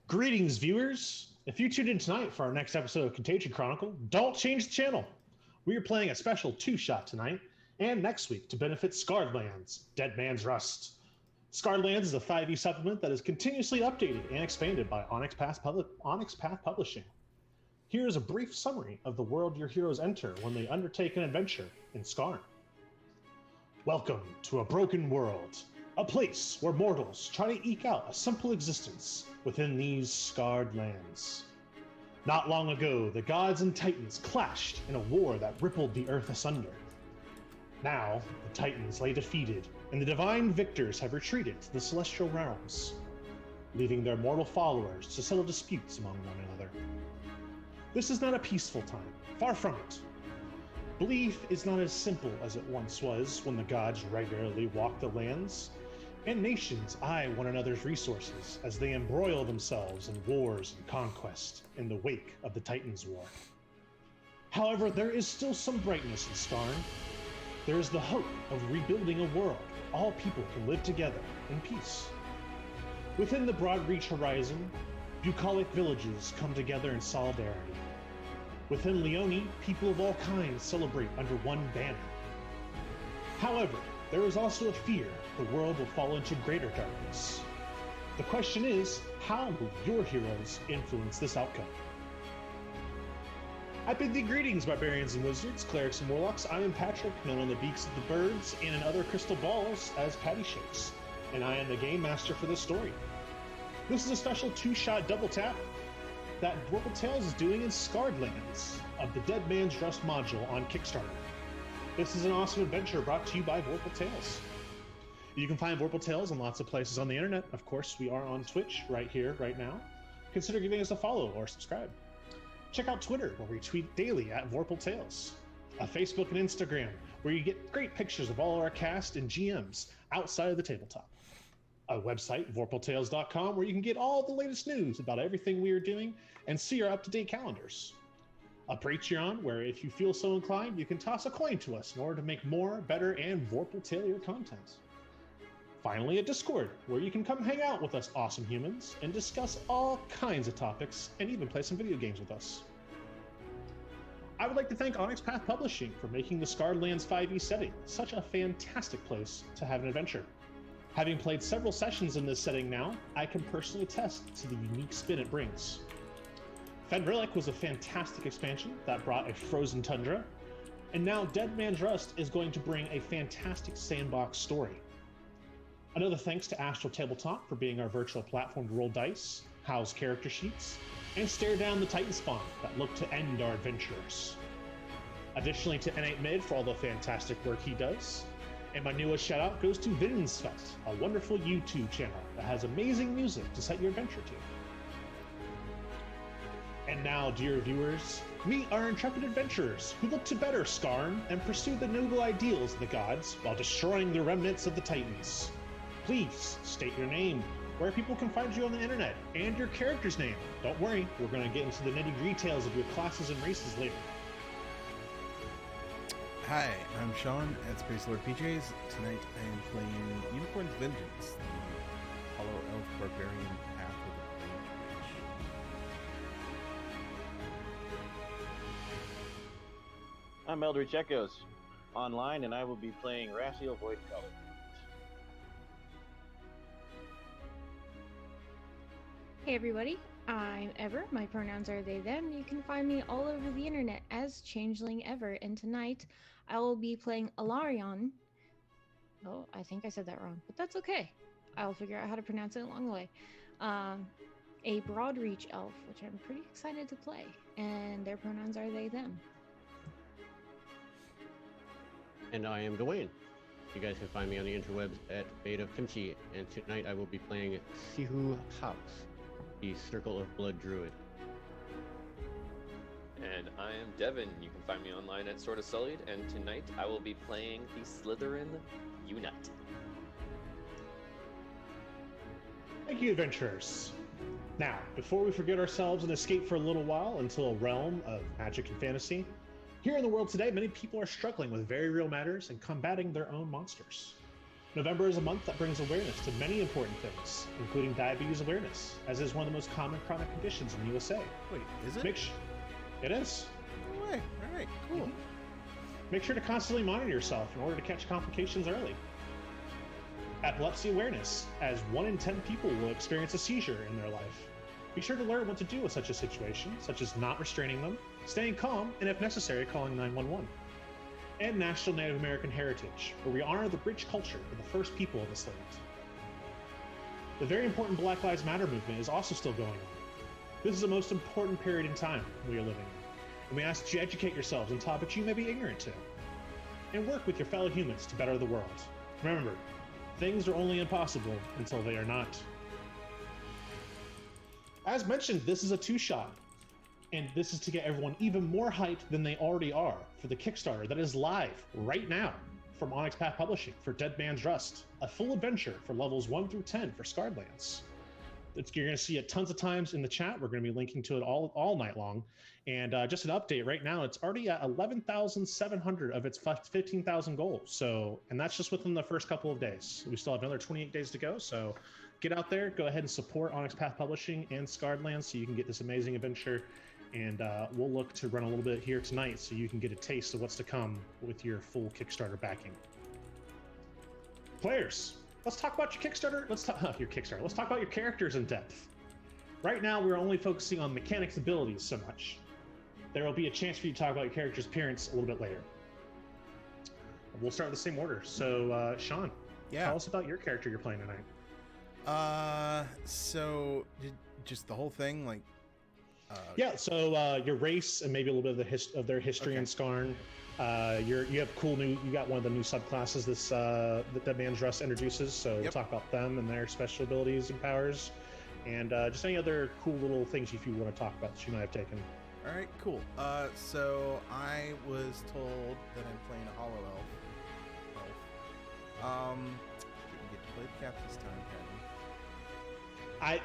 Greetings, viewers! If you tuned in tonight for our next episode of Contagion Chronicle, don't change the channel. We are playing a special two-shot tonight and next week to benefit Scarred Lands, Dead Man's Rust. Scarred Lands is a 5e supplement that is continuously updated and expanded by Onyx Path Publishing. Here is a brief summary of the world your heroes enter when they undertake an adventure in Scarn. Welcome to a broken world, a place where mortals try to eke out a simple existence within these scarred lands. Not long ago, the gods and titans clashed in a war that rippled the earth asunder. Now, the titans lay defeated, and the divine victors have retreated to the celestial realms, leaving their mortal followers to settle disputes among one another. This is not a peaceful time, far from it. Belief is not as simple as it once was when the gods regularly walked the lands, and nations eye one another's resources as they embroil themselves in wars and conquest in the wake of the Titans' War. However, there is still some brightness in Scarn. There is the hope of rebuilding a world where all people can live together in peace. Within the Broadreach horizon, bucolic villages come together in solidarity. Within Leone, people of all kinds celebrate under one banner. However, there is also a fear the world will fall into greater darkness. The question is, how will your heroes influence this outcome? I bid thee greetings, barbarians and wizards, clerics and warlocks. I am Patrick, known on the beaks of the birds and in other crystal balls as Patty Shakes, and I am the game master for this story. This is a special two-shot double tap that Vorpal Tales is doing in Scarred Lands of the Dead Man's Rust module on Kickstarter. This is an awesome adventure brought to you by Vorpal Tales. You can find Vorpal Tales in lots of places on the internet. Of course, we are on Twitch right here, right now. Consider giving us a follow or subscribe. Check out Twitter, where we tweet daily at Vorpal Tales. Facebook and Instagram, where you get great pictures of all our cast and GMs outside of the tabletop. A website, vorpaltales.com, where you can get all the latest news about everything we are doing and see our up-to-date calendars. A Patreon, where if you feel so inclined, you can toss a coin to us in order to make more, better, and Vorpal Tailier content. Finally, a Discord, where you can come hang out with us awesome humans and discuss all kinds of topics and even play some video games with us. I would like to thank Onyx Path Publishing for making the Scarred Lands 5e setting such a fantastic place to have an adventure. Having played several sessions in this setting now, I can personally attest to the unique spin it brings. Fenrilic was a fantastic expansion that brought a frozen tundra, and now Dead Man's Rust is going to bring a fantastic sandbox story. Another thanks to Astral Tabletop for being our virtual platform to roll dice, house character sheets, and stare down the Titan spawn that look to end our adventures. Additionally to N8 Mid for all the fantastic work he does. And my newest shout out goes to Vinsfet, a wonderful YouTube channel that has amazing music to set your adventure to. And now, dear viewers, meet our intrepid adventurers who look to better Scarn and pursue the noble ideals of the gods while destroying the remnants of the Titans. Please state your name, where people can find you on the internet, and your character's name. Don't worry, we're going to get into the nitty-gritty details of your classes and races later. Hi, I'm Sean at Space Lord PJs. Tonight I am playing Unicorn's Vengeance, the Hollow Elf Barbarian Path of the Bridge. I'm Eldritch Echoes online, and I will be playing Raciel Void Color. Hey everybody, I'm Ever. My pronouns are they, them. You can find me all over the internet as Changeling Ever, and tonight I will be playing Alarion. Oh, I think I said that wrong, but that's okay. I'll figure out how to pronounce it along the way. A Broadreach elf, which I'm pretty excited to play, and their pronouns are they, them. And I am Gawain. You guys can find me on the interwebs at Fate of Kimchi, and tonight I will be playing Sihu House, the Circle of Blood Druid. And I am Devin. You can find me online at Sword of Sullied, and tonight I will be playing the Slytherin Unite. Thank you, adventurers. Now, before we forget ourselves and escape for a little while until a realm of magic and fantasy, here in the world today, many people are struggling with very real matters and combating their own monsters. November is a month that brings awareness to many important things, including diabetes awareness, as is one of the most common chronic conditions in the USA. Wait, is it? It is. No way. All right, cool. Mhm. Make sure to constantly monitor yourself in order to catch complications early. Epilepsy awareness, as 1 in 10 people will experience a seizure in their life. Be sure to learn what to do with such a situation, such as not restraining them, staying calm, and if necessary, calling 911. And National Native American Heritage, where we honor the rich culture of the first people of this land. The very important Black Lives Matter movement is also still going on. This is the most important period in time we are living in, and we ask that you educate yourselves on topics you may be ignorant to, and work with your fellow humans to better the world. Remember, things are only impossible until they are not. As mentioned, this is a two-shot, and this is to get everyone even more hyped than they already are for the Kickstarter that is live right now from Onyx Path Publishing for Dead Man's Rust, a full adventure for levels 1 through 10 for Scarred Lands. You're going to see it tons of times in the chat. We're going to be linking to it all night long. And just an update right now, it's already at 11,700 of its 15,000 goals. So, and that's just within the first couple of days. We still have another 28 days to go. So get out there, go ahead and support Onyx Path Publishing and Scarred Lands so you can get this amazing adventure. And we'll look to run a little bit here tonight so you can get a taste of what's to come with your full Kickstarter backing. Players, let's talk about your Kickstarter. Let's talk about your characters in depth. Right now, we're only focusing on mechanics abilities so much. There will be a chance for you to talk about your character's appearance a little bit later. We'll start with the same order. So, Sean, tell us about your character you're playing tonight. So just the whole thing, like. So your race and maybe a little bit of their history in Skarn. You have you got one of the new subclasses that Dead Man's Rust introduces. So we'll talk about them and their special abilities and powers, and just any other cool little things if you want to talk about that you might have taken. All right, cool. So I was told that I'm playing a Hollow Elf. Didn't get to play the cap this time,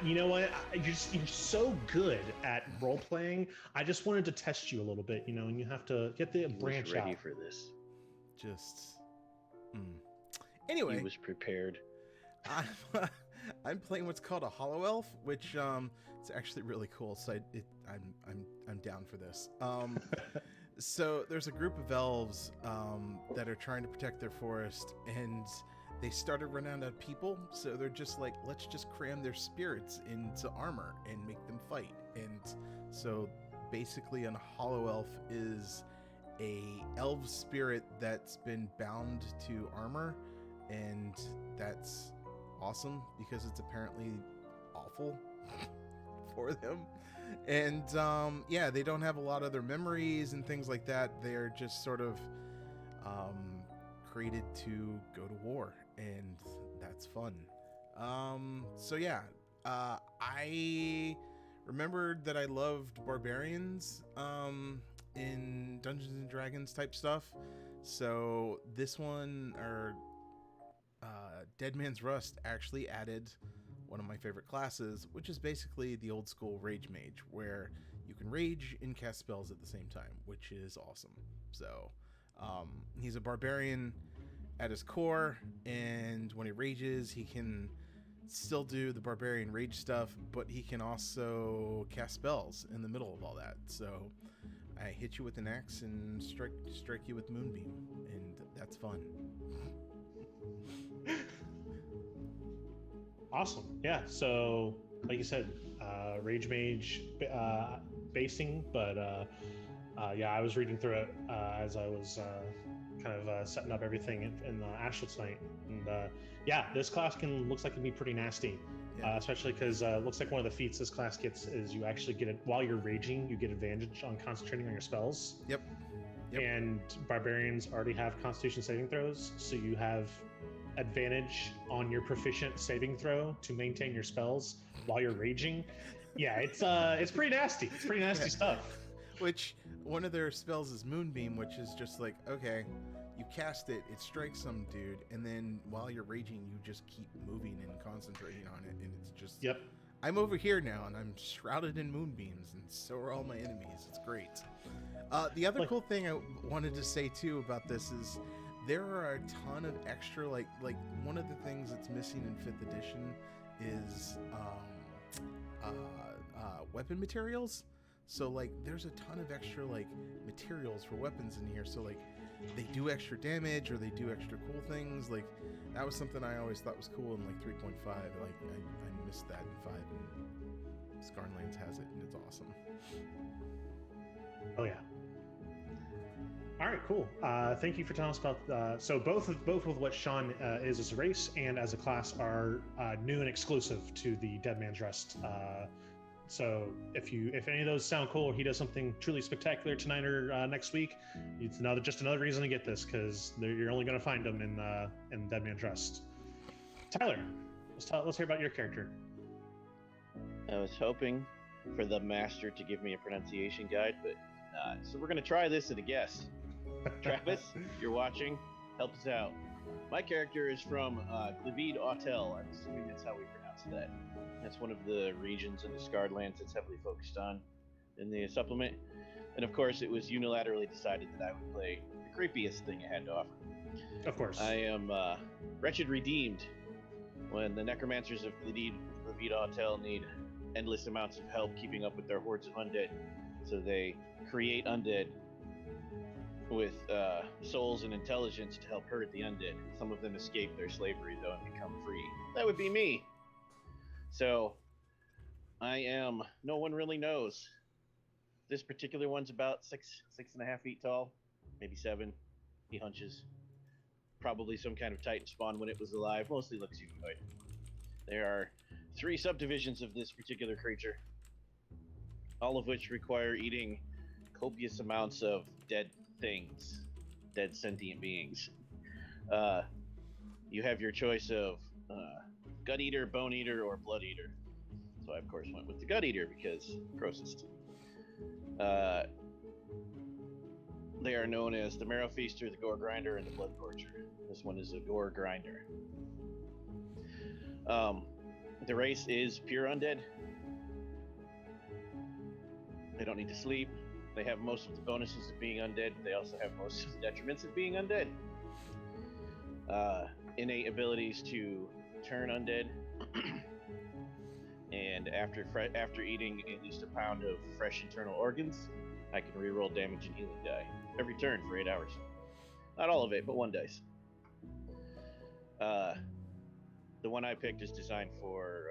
You know what? You're so good at role playing. I just wanted to test you a little bit, and you have to get the branch ready out. for this. Anyway, he was prepared. I'm playing what's called a Hollow Elf, which it's actually really cool. So I'm down for this. So there's a group of elves that are trying to protect their forest, and they started running out of people, so they're just like, let's just cram their spirits into armor and make them fight. And so basically a Hollow Elf is a elf spirit that's been bound to armor, and that's awesome because it's apparently awful for them. And they don't have a lot of their memories and things like that. They're just sort of created to go to war, and that's fun. I remembered that I loved barbarians in Dungeons and Dragons type stuff. So this one, Dead Man's Rust, actually added one of my favorite classes, which is basically the old school Rage Mage, where you can rage and cast spells at the same time, which is awesome. So he's a barbarian at his core, and when he rages, he can still do the barbarian rage stuff, but he can also cast spells in the middle of all that. So I hit you with an axe and strike you with Moonbeam, and that's fun. Awesome. Yeah. So, like you said, Rage Mage basing, but I was reading through it as I was kind of setting up everything in the Ashland tonight, and this class looks like it can be pretty nasty, especially because it looks like one of the feats this class gets is you actually get it while you're raging. You get advantage on concentrating on your spells. Yep. And barbarians already have Constitution saving throws, so you have advantage on your proficient saving throw to maintain your spells while you're raging. Yeah, it's pretty nasty. It's pretty nasty stuff. Which one of their spells is Moonbeam, which is just like, okay, you cast it, it strikes some dude, and then while you're raging, you just keep moving and concentrating on it, and it's just, I'm over here now, and I'm shrouded in moonbeams, and so are all my enemies. It's great. The other cool thing I wanted to say too about this is there are a ton of extra like one of the things that's missing in 5th edition is weapon materials. So like there's a ton of extra like materials for weapons in here, so like they do extra damage or they do extra cool things. Like that was something I always thought was cool in like 3.5. Like I missed that in 5, and Scarlands has it and it's awesome. Oh yeah. All right, cool. Thank you for telling us about. So both with what Sean is as a race and as a class are new and exclusive to the Dead Man's Rest. So if any of those sound cool, or he does something truly spectacular tonight or next week, it's just another reason to get this, because you're only going to find them in Dead Man's Rest. Tyler, let's hear about your character. I was hoping for the master to give me a pronunciation guide, but not. So we're gonna try this at a guess. Travis, if you're watching, help us out. My character is from Glivide Autel. I'm assuming that's how we pronounce that. That's one of the regions in the Scarred Lands that's heavily focused on in the supplement. And of course, it was unilaterally decided that I would play the creepiest thing it had to offer. Of course. I am wretched redeemed when the necromancers of Glivide Autel need endless amounts of help keeping up with their hordes of undead. So they create undead with souls and intelligence to help herd the undead. Some of them escape their slavery, though, and become free. That would be me. So, I am, no one really knows. This particular one's about 6.5 feet tall, maybe 7. He hunches. Probably some kind of Titan spawn when it was alive. Mostly looks humanoid. There are 3 subdivisions of this particular creature, all of which require eating copious amounts of dead things, dead sentient beings. You have your choice of gut eater, bone eater, or blood eater. So I of course went with the gut eater because grossest. They are known as the marrow feaster, the gore grinder, and the blood torture. This one is a gore grinder. The race is pure undead. They don't need to sleep. They have most of the bonuses of being undead. They also have most of the detriments of being undead. Innate abilities to turn undead. And after eating at least a pound of fresh internal organs, I can reroll damage and healing die every turn for 8 hours. Not all of it, but 1 dice. The one I picked is designed for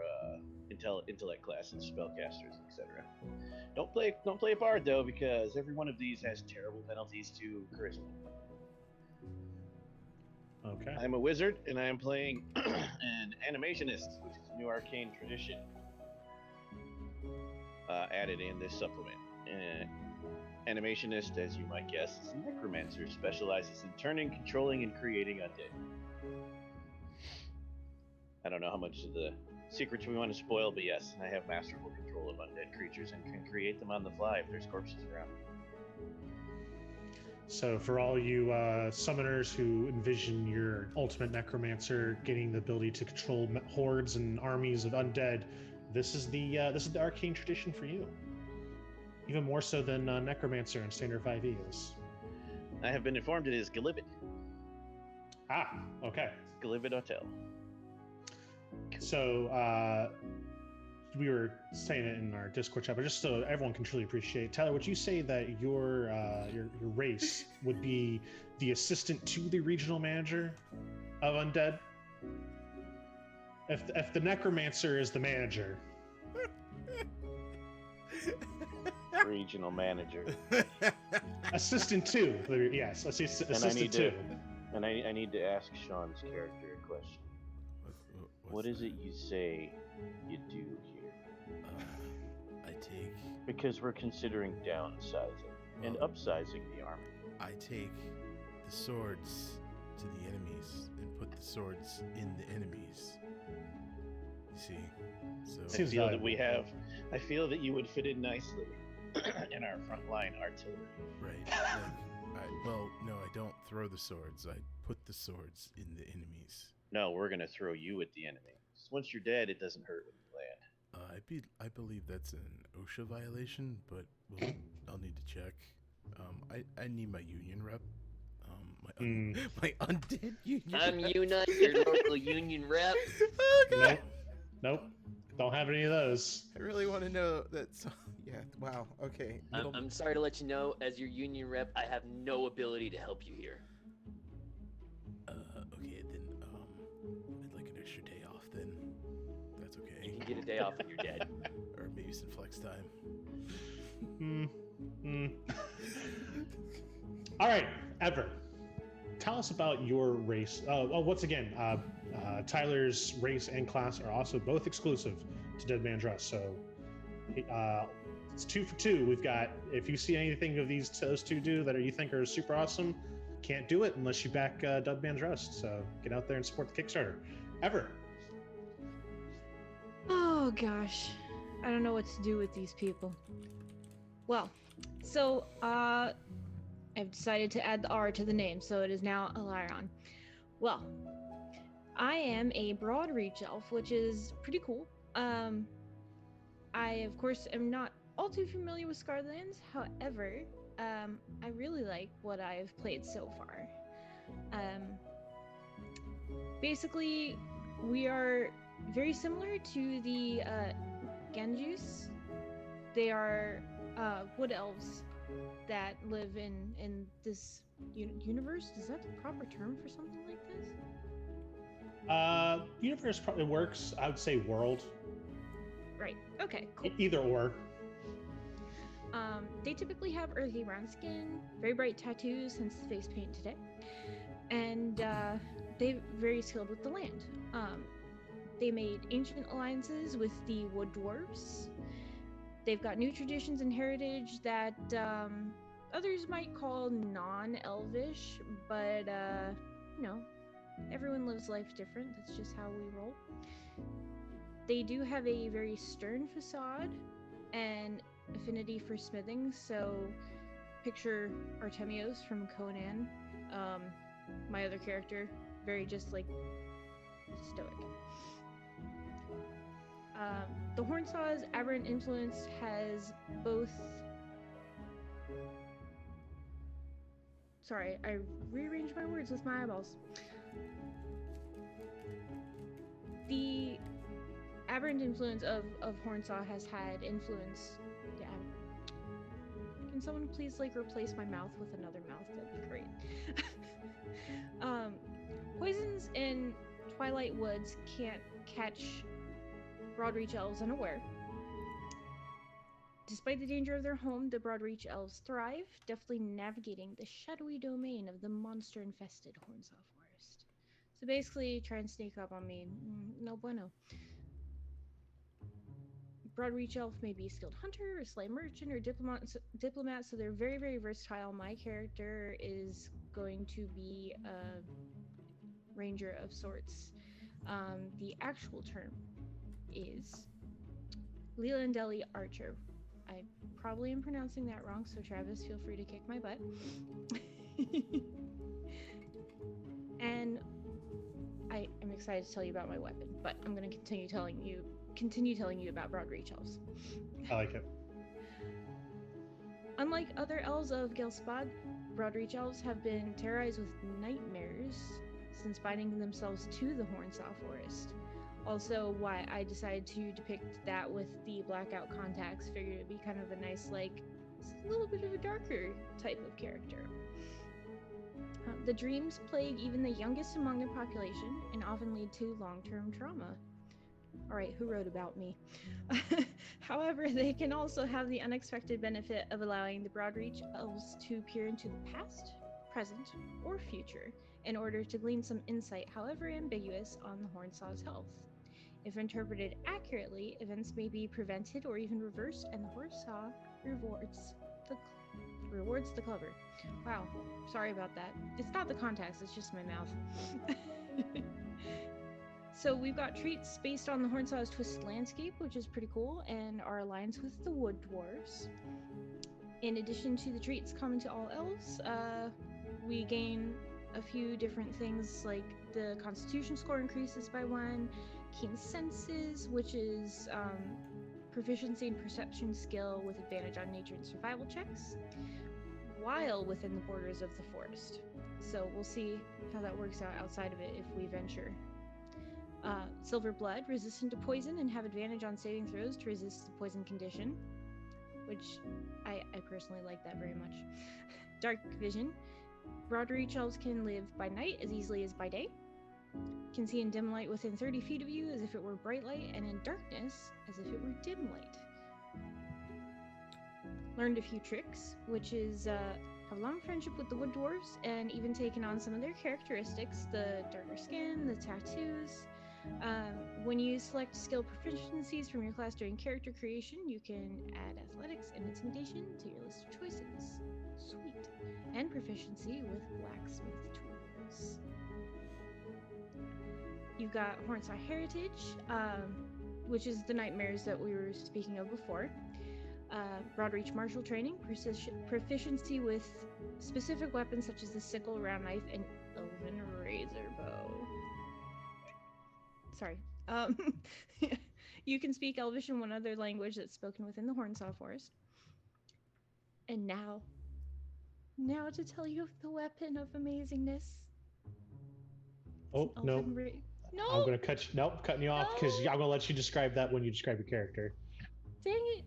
intellect classes, spellcasters, etc. Don't play a bard though, because every one of these has terrible penalties to charisma. Okay. I'm a wizard, and I am playing an animationist, which is a new arcane tradition added in this supplement. Animationist, as you might guess, is a necromancer, specializes in turning, controlling, and creating undead. I don't know how much of the secrets we want to spoil, but yes, I have masterful control of undead creatures and can create them on the fly if there's corpses around. So for all you summoners who envision your ultimate necromancer getting the ability to control hordes and armies of undead, this is the arcane tradition for you. Even more so than necromancer in standard 5e is. I have been informed it is Galibid. Ah, okay. Galibid Hotel. So we were saying it in our Discord chat, but just so everyone can truly appreciate, Tyler, would you say that your race would be the assistant to the regional manager of undead? If the necromancer is the manager. Regional manager. Assistant to, yes, assistant to. And I need to ask Sean's character a question. What is it you say you do here? I take... Because we're considering downsizing and upsizing the army. I take the swords to the enemies and put the swords in the enemies. You see? So Seems I feel valuable. I feel that you would fit in nicely in our frontline artillery. right. Well, no, I don't throw the swords. I put the swords in the enemies. No, we're gonna throw you at the enemy. Once you're dead, it doesn't hurt when you land. I believe that's an OSHA violation, but I'll need to check. I need my union rep. My undead union. I'm Una, your local union rep. Oh god. Nope. Don't have any of those. I really want to know that. So, yeah. Wow. Okay. I'm sorry to let you know, as your union rep, I have no ability to help you here. Okay, then. I'd like an extra day off. Then. That's okay. You can get a day off when you're dead. Or maybe some flex time. All right, Ever. Tell us about your race. Once again, Tyler's race and class are also both exclusive to Dead Man Dress. So it's 2 for 2. We've got, if you see anything of those two do that you think are super awesome, can't do it unless you back Dead Man Dress. So get out there and support the Kickstarter. Ever. Oh gosh, I don't know what to do with these people. Well, so I've decided to add the R to the name, so it is now Alarion. Well, I am a broad reach elf, which is pretty cool. I of course am not all too familiar with Scarlands. However, I really like what I've played so far. Basically, we are very similar to the Genjus. They are wood elves that live in this universe. Is that the proper term for something like this? Universe probably works. I would say world. Right. Okay, cool. Either or. They typically have earthy brown skin, very bright tattoos, hence the face paint today, and they're very skilled with the land. They made ancient alliances with the wood dwarves. They've got new traditions and heritage that others might call non-elvish, but everyone lives life different. That's just how we roll. They do have a very stern facade and affinity for smithing, so picture Artemios from Conan, my other character, very just like stoic. The Hornsaw's aberrant influence has both... Sorry, I rearranged my words with my eyeballs. The aberrant influence of Hornsaw has had influence... Yeah. Can someone please, replace my mouth with another mouth? That'd be great. Poisons in Twilight Woods can't catch Broadreach elves unaware. Despite the danger of their home, the Broadreach elves thrive, deftly navigating the shadowy domain of the monster-infested Hornsaw Forest. So basically, try and sneak up on me. No bueno. Broadreach elf may be a skilled hunter, a sly merchant, or diplomat, so they're very, very versatile. My character is going to be a ranger of sorts. The actual term is Lelandeli Archer. I probably am pronouncing that wrong, so Travis, feel free to kick my butt. And I am excited to tell you about my weapon, but I'm going to continue telling you about Broadreach elves. I like it. Unlike other elves of Gelspad, Broadreach elves have been terrorized with nightmares since binding themselves to the Hornsaw Forest. Also, why I decided to depict that with the blackout contacts, figured it'd be kind of a nice, a little bit of a darker type of character. The dreams plague even the youngest among their population and often lead to long-term trauma. Alright, who wrote about me? However, they can also have the unexpected benefit of allowing the Broadreach elves to peer into the past, present, or future in order to glean some insight, however ambiguous, on the Hornsaw's health. If interpreted accurately, events may be prevented or even reversed, and the Hornsaw rewards the clever. Wow, sorry about that. It's not the contacts, it's just my mouth. So we've got treats based on the Hornsaw's twisted landscape, which is pretty cool, and our alliance with the wood dwarves. In addition to the treats common to all elves, we gain a few different things, like the Constitution score increases by 1, Keen Senses, which is proficiency and perception skill with advantage on nature and survival checks. while within the borders of the forest. So we'll see how that works out outside of it if we venture. Silver blood, resistant to poison and have advantage on saving throws to resist the poison condition, which I personally like that very much. Dark vision, broad reach elves can live by night as easily as by day. Can see in dim light within 30 feet of you as if it were bright light, and in darkness as if it were dim light. Learned a few tricks, which is have a long friendship with the wood dwarves and even taken on some of their characteristics, the darker skin, the tattoos. When you select skill proficiencies from your class during character creation, you can add athletics and intimidation to your list of choices. Sweet. And proficiency with blacksmith tools. You've got Hornstar Heritage, which is the nightmares that we were speaking of before. Broad reach martial training, proficiency with specific weapons such as the sickle, round knife, and elven razor bow. Sorry. You can speak Elvish and one other language that's spoken within the Hornsaw Forest. And now to tell you of the weapon of amazingness. Oh, no. No! I'm going to cutting you off because No! I'm going to let you describe that when you describe your character. Dang it.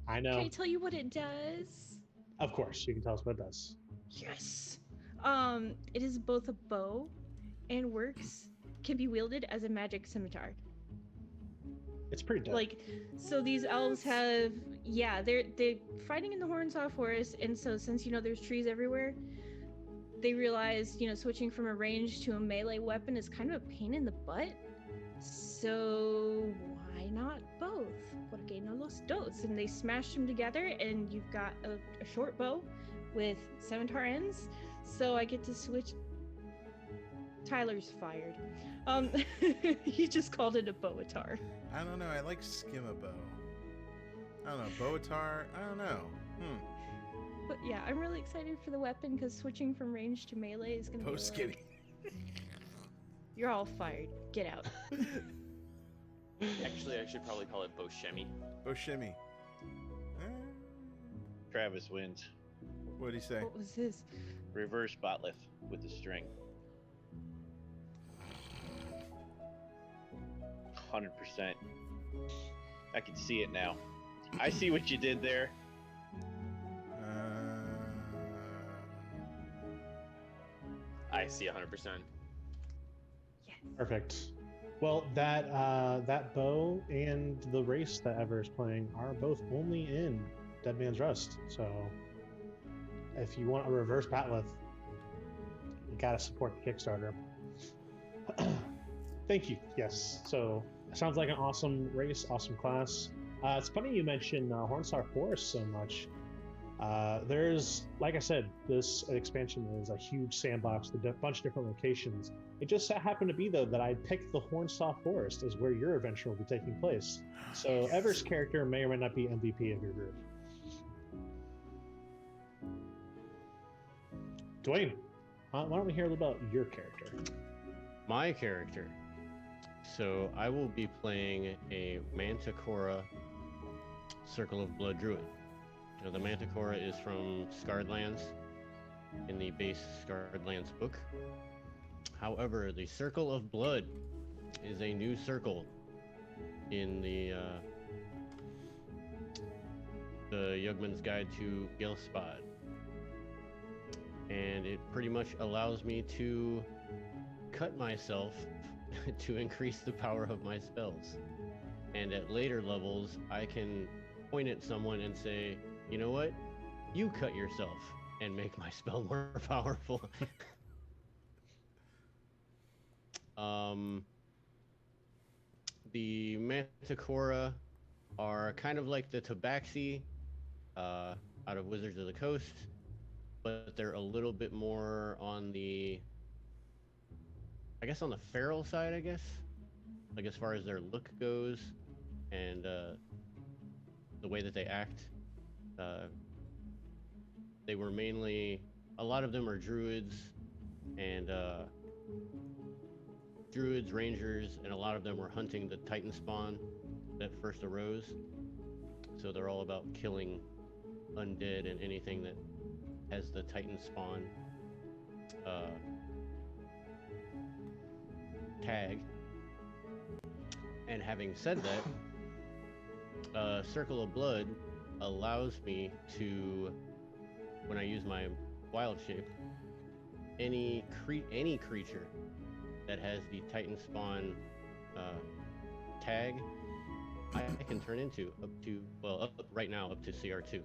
I know. Can I tell you what it does? Of course, you can tell us what it does. Yes! It is both a bow and can be wielded as a magic scimitar. It's pretty dope. Like, so these elves have, they're fighting in the Hornsaw Forest, and so since, there's trees everywhere, they realize, switching from a ranged to a melee weapon is kind of a pain in the butt. So why not both? Porque no los dos? And they smash them together, and you've got a short bow with scimitar ends. So I get to switch. Tyler's fired. He just called it a bowatar. I don't know. I like skimabo. I don't know. Bowatar? I don't know. But yeah, I'm really excited for the weapon because switching from range to melee is going to be skinny. You're all fired. Get out. Actually, I should probably call it Boshemi. Boshemi. Travis wins. What'd he say? What was his? Reverse botleth with the string. 100%. I can see it now. I see what you did there. I see 100%. Yes. Perfect. Well, that bow and the race that Ever is playing are both only in Dead Man's Rust. So if you want a reverse batleth, you gotta support the Kickstarter. Thank you. Yes. So sounds like an awesome race, awesome class. It's funny you mentioned Hornstar Forest so much. There's, like I said, this expansion is a huge sandbox with a bunch of different locations. It just happened to be, though, that I picked the Hornsaw Forest as where your adventure will be taking place. So Ever's character may or may not be MVP of your group. Dwayne, why don't we hear a little about your character? My character. So I will be playing a Manticora Circle of Blood Druid. Now, the Manticora is from Scarred Lands in the base Scarred Lands book. However, the Circle of Blood is a new circle in the Yugman's Guide to Gilspad. And it pretty much allows me to cut myself to increase the power of my spells. And at later levels, I can point at someone and say, you know what? You cut yourself and make my spell more powerful. The Manticora are kind of like the Tabaxi out of Wizards of the Coast, but they're a little bit more on the, I guess, on the feral side, I guess. Like as far as their look goes and the way that they act. They were mainly, a lot of them are druids and druids, rangers, and a lot of them were hunting the Titan spawn that first arose. So they're all about killing undead and anything that has the Titan spawn tag. And having said that, Circle of Blood allows me to, when I use my wild shape, any creature that has the Titan spawn tag, I can turn into right now up to CR2.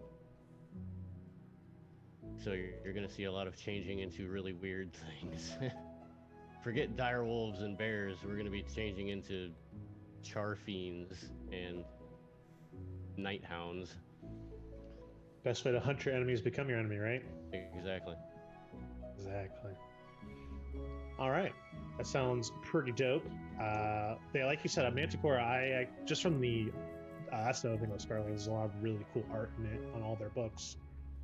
So you're gonna see a lot of changing into really weird things. Forget dire wolves and bears. We're gonna be changing into char fiends and night hounds. Best way to hunt your enemies, become your enemy, right? Exactly. Exactly. All right, that sounds pretty dope. Yeah, like you said, a Manticore. I just from the that's another thing about Scarlet. There's a lot of really cool art in it on all their books.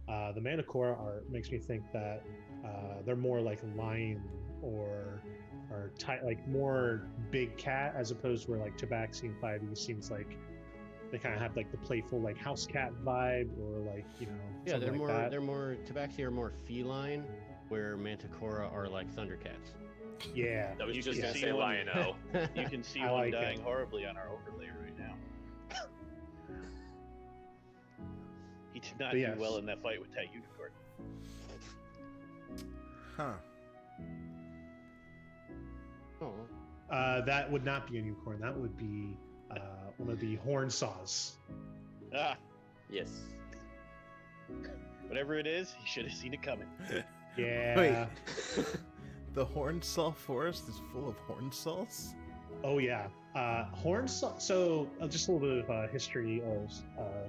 The Manticore art makes me think that they're more like lion or like more big cat, as opposed to where like Tabaxi and 5e seems like they kind of have like the playful like house cat vibe, or like, you know, Yeah, they're like more that. they're more Tabaxi are more feline, where Manticora are like Thundercats. Yeah, I was You just can gonna see say one- Lion-O. You can see I one like it. dying horribly on our overlay right now. He did not But yes. do well in that fight with that unicorn. Huh. Oh, that would not be a unicorn. That would be one of the horn saws. Ah, Yes. whatever it is, he should have seen it coming. Yeah. Wait. The Hornsaw forest is full of hornsaws? Oh yeah. Horn saw. So just a little bit of history of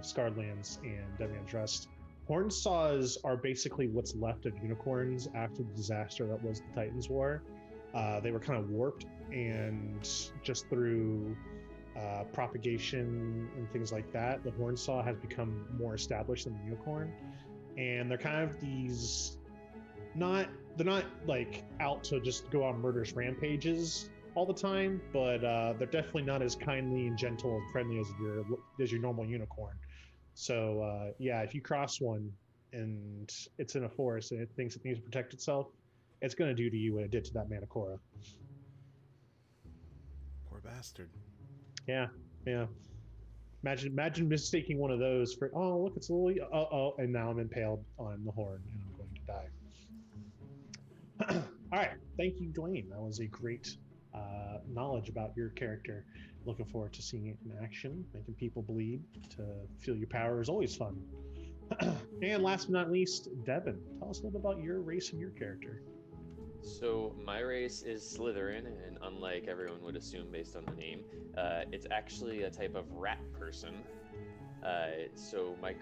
Scarlands and Deadman's Rest. Horn saws are basically what's left of unicorns after the disaster that was the Titans War. They were kind of warped, and just through propagation and things like that, the horn saw has become more established than the unicorn. And they're kind of these they're not like out to just go on murderous rampages all the time, but they're definitely not as kindly and gentle and friendly as your normal unicorn. So yeah, if you cross one and it's in a forest and it thinks it needs to protect itself, it's going to do to you what it did to that Manticora. Poor bastard. Yeah, yeah. Imagine mistaking one of those for, oh look, it's a little, and now I'm impaled on the horn and I'm going to die. All right, thank you, Dwayne. That was a great knowledge about your character. Looking forward to seeing it in action. Making people bleed to feel your power is always fun. And last but not least, Devin, tell us a little bit about your race and your character. So my race is Slytherin, and unlike everyone would assume based on the name, it's actually a type of rat person. So my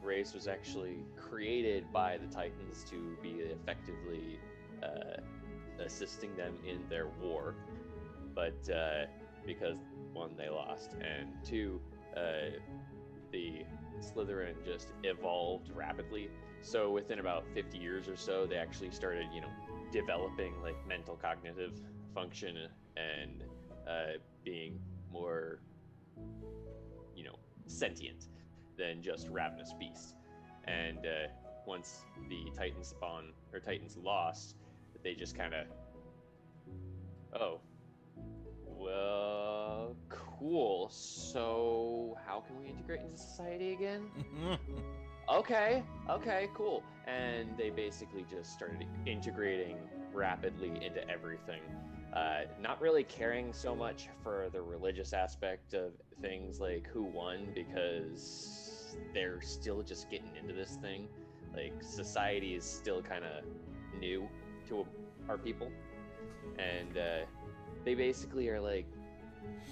race was actually created by the Titans to be effectively assisting them in their war. But because one, they lost, and two, the Slytherin just evolved rapidly. So within about 50 years or so, they actually started, developing like mental cognitive function and being more, sentient than just ravenous beasts. And once the Titans lost, they just kind of, oh, well, cool. So how can we integrate into society again? Okay, cool. And they basically just started integrating rapidly into everything. Not really caring so much for the religious aspect of things, like who won, because they're still just getting into this thing. Like, society is still kind of new to our people. And they basically are like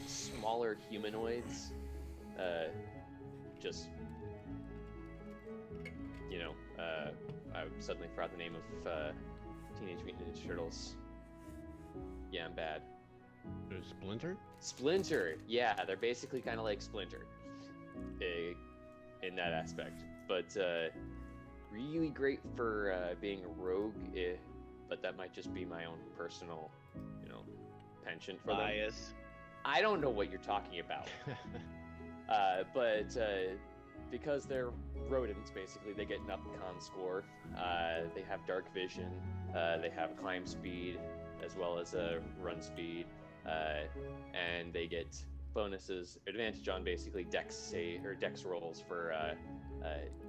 smaller humanoids. Just, I suddenly forgot the name of Teenage Mutant Ninja Turtles. Yeah, I'm bad. Splinter? Splinter! Yeah, they're basically kind of like Splinter in that aspect. But really great for being a rogue, but that might just be my own personal, penchant for them. Bias. I don't know what you're talking about. But because they're rodents, basically, they get an up con score. They have dark vision. They have climb speed as well as a run speed, and they get bonuses, advantage on basically dex rolls for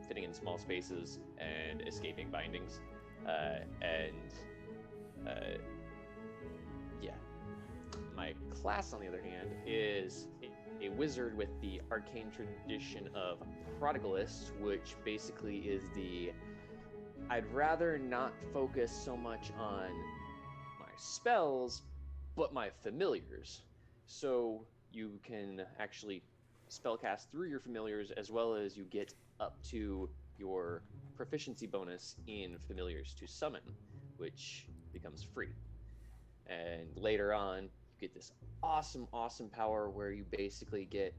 fitting in small spaces and escaping bindings, yeah. My class, on the other hand, is a wizard with the arcane tradition of Prodigalist, which basically is I'd rather not focus so much on my spells, but my familiars. So you can actually spellcast through your familiars, as well as you get up to your proficiency bonus in familiars to summon, which becomes free. And later on, you get this awesome power where you basically get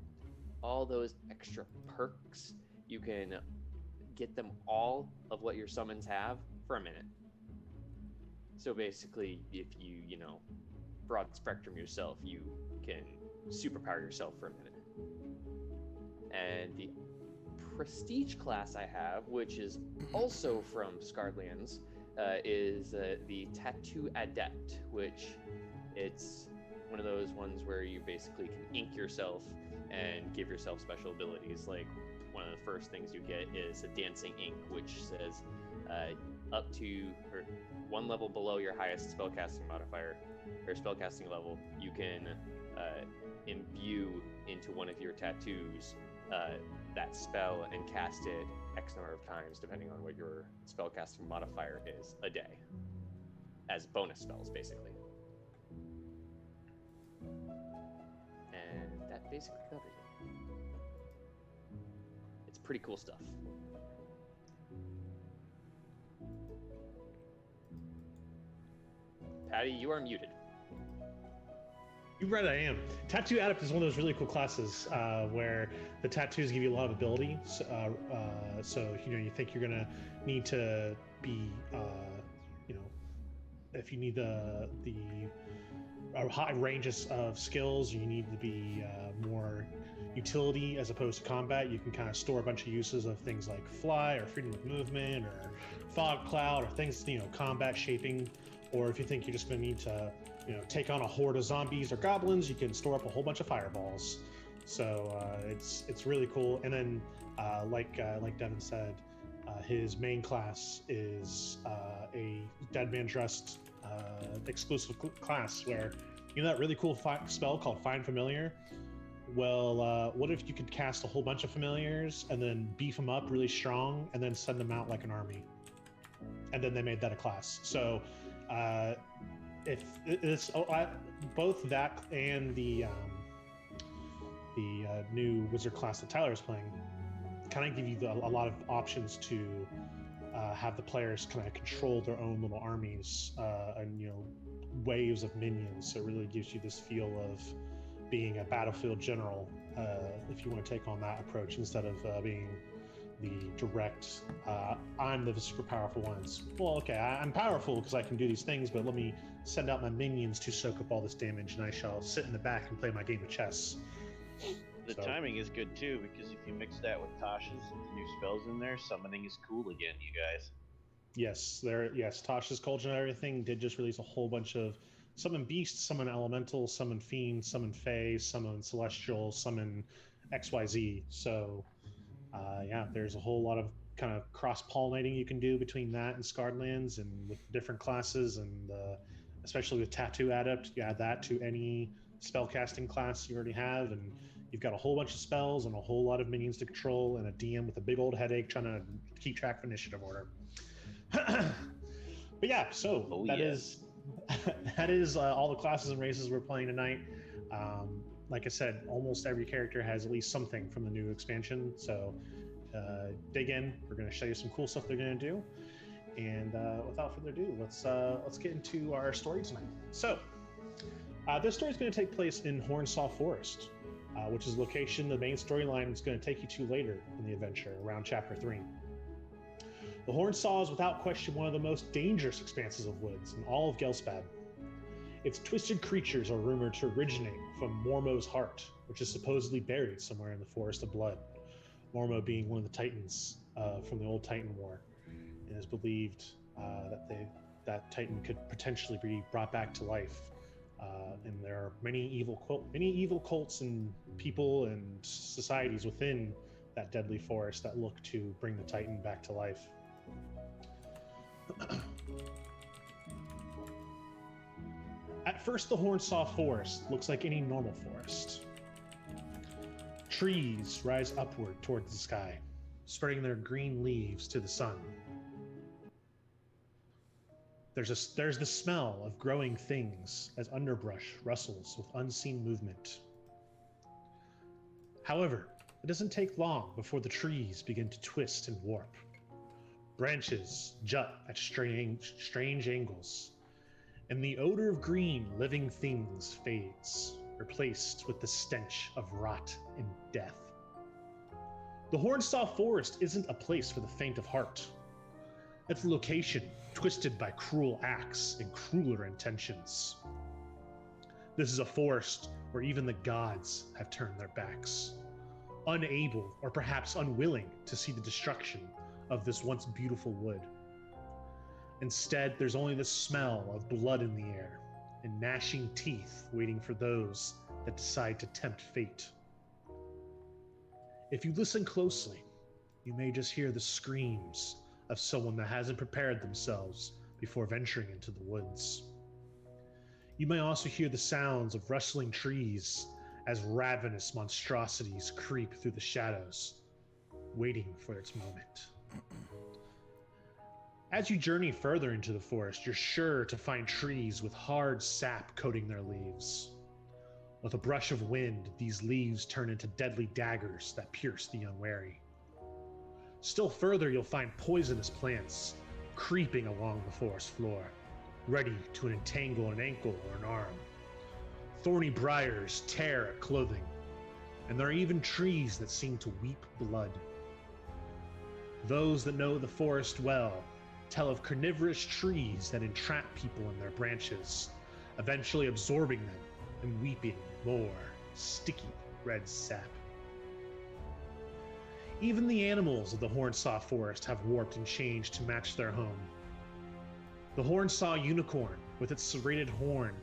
all those extra perks. You can get them all of what your summons have for a minute. So basically, if you broad spectrum yourself, you can superpower yourself for a minute. And the prestige class I have, which is also from Scarlands, is the Tattoo Adept, which it's one of those ones where you basically can ink yourself and give yourself special abilities. Like, one of the first things you get is a dancing ink, which says up to or one level below your highest spellcasting modifier or spellcasting level, you can imbue into one of your tattoos that spell and cast it X number of times, depending on what your spellcasting modifier is, a day, as bonus spells, basically. And that basically covers it. It's pretty cool stuff. Patty, you are muted. You're right, I am. Tattoo Adept is one of those really cool classes where the tattoos give you a lot of ability. So you think you're gonna need to be, if you need a high ranges of skills, you need to be more utility as opposed to combat. You can kind of store a bunch of uses of things like fly or freedom of movement or fog cloud or things, combat shaping. Or if you think you're just gonna need to take on a horde of zombies or goblins, you can store up a whole bunch of fireballs. So it's really cool. And then like Devin said, his main class is a Dead Man Dressed exclusive class where that really cool spell called Find Familiar. Well, what if you could cast a whole bunch of familiars and then beef them up really strong and then send them out like an army? And then they made that a class. So if it's both that and the new wizard class that Tyler is playing kind of give you a lot of options to have the players kind of control their own little armies and waves of minions. So it really gives you this feel of being a battlefield general if you want to take on that approach instead of being the direct I'm the super powerful ones. Well, okay, I'm powerful because I can do these things, but let me send out my minions to soak up all this damage, and I shall sit in the back and play my game of chess. The timing is good too, because if you mix that with Tasha's new spells in there, summoning is cool again, you guys. Yes, Tasha's Cauldron and everything did just release a whole bunch of summon beasts, summon elemental, summon fiend, summon fae, summon celestial, summon XYZ. So there's a whole lot of kind of cross-pollinating you can do between that and Scarlands and with different classes, and especially with Tattoo Adept, you add that to any spellcasting class you already have, and you've got a whole bunch of spells and a whole lot of minions to control, and a DM with a big old headache trying to keep track of initiative order. But yeah, so that is all the classes and races we're playing tonight. Like I said, almost every character has at least something from the new expansion, so dig in. We're going to show you some cool stuff they're going to do, and without further ado, let's get into our story tonight. So this story is going to take place in Hornsaw Forest, which is the location the main storyline is going to take you to later in the adventure, around Chapter 3. The Hornsaw is without question one of the most dangerous expanses of woods in all of Gelspad. Its twisted creatures are rumored to originate from Mormo's heart, which is supposedly buried somewhere in the Forest of Blood. Mormo being one of the Titans from the old Titan War. It is believed that Titan could potentially be brought back to life. And there are many evil cults and people and societies within that deadly forest that look to bring the Titan back to life. At first, the Hornsaw Forest looks like any normal forest. Trees rise upward towards the sky, spreading their green leaves to the sun. There's the smell of growing things as underbrush rustles with unseen movement. However, it doesn't take long before the trees begin to twist and warp. Branches jut at strange angles, and the odor of green living things fades, replaced with the stench of rot and death. The Hornsaw Forest isn't a place for the faint of heart. It's a location twisted by cruel acts and crueler intentions. This is a forest where even the gods have turned their backs, unable or perhaps unwilling to see the destruction of this once beautiful wood. Instead, there's only the smell of blood in the air and gnashing teeth waiting for those that decide to tempt fate. If you listen closely, you may just hear the screams of someone that hasn't prepared themselves before venturing into the woods. You may also hear the sounds of rustling trees as ravenous monstrosities creep through the shadows, waiting for its moment. As you journey further into the forest, you're sure to find trees with hard sap coating their leaves. With a brush of wind, these leaves turn into deadly daggers that pierce the unwary. Still further, you'll find poisonous plants creeping along the forest floor, ready to entangle an ankle or an arm. Thorny briars tear at clothing, and there are even trees that seem to weep blood. Those that know the forest well tell of carnivorous trees that entrap people in their branches, eventually absorbing them and weeping more sticky red sap. Even the animals of the Hornsaw Forest have warped and changed to match their home. The Hornsaw unicorn, with its serrated horn,